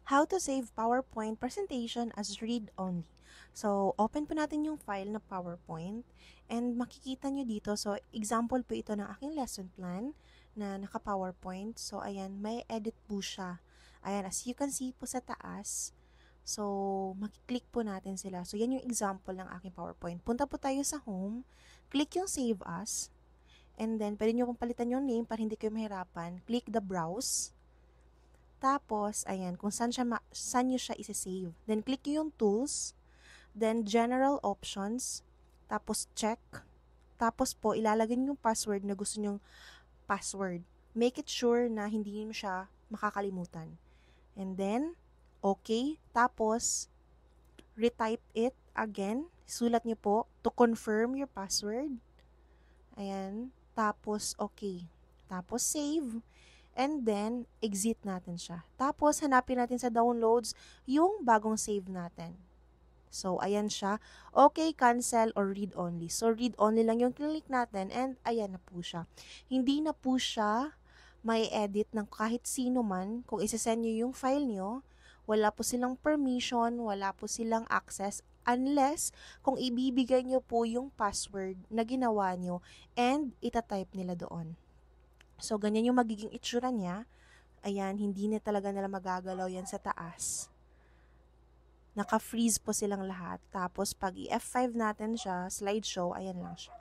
How to save PowerPoint presentation as read-only. So, open po natin yung file na PowerPoint and makikita nyo dito. So, example po ito ng aking lesson plan na naka-PowerPoint. So, ayan, may edit po siya. Ayan, as you can see po sa taas. So, makiklik po natin sila. So, yan yung example ng aking PowerPoint. Punta po tayo sa home. Click yung Save As. And then, pwede nyo pong palitan yung name para hindi kayo mahirapan. Click the Browse. Tapos, ayan, kung saan nyo siya isa-save. Then, click nyo yung Tools. Then, General Options. Tapos, Check. Tapos po, ilalagay nyo yung password na gusto nyong password. Make it sure na hindi nyo siya makakalimutan. And then, okay. Tapos, retype it again. Sulat nyo po to confirm your password. Ayan. Tapos, okay. Tapos, save. And then, exit natin siya. Tapos, hanapin natin sa downloads yung bagong save natin. So, ayan siya. Okay, cancel or read only. So, read only lang yung click natin and ayan na po siya. Hindi na po siya may edit ng kahit sino man. Kung isasend nyo yung file nyo, wala po silang permission, wala po silang access unless kung ibibigay nyo po yung password na ginawa nyo and itatype nila doon. So, ganyan yung magiging itsura niya. Ayan, hindi na talaga nila magagalaw yan sa taas. Naka-freeze po silang lahat. Tapos, pag i-F5 natin siya, slideshow, ayan lang siya.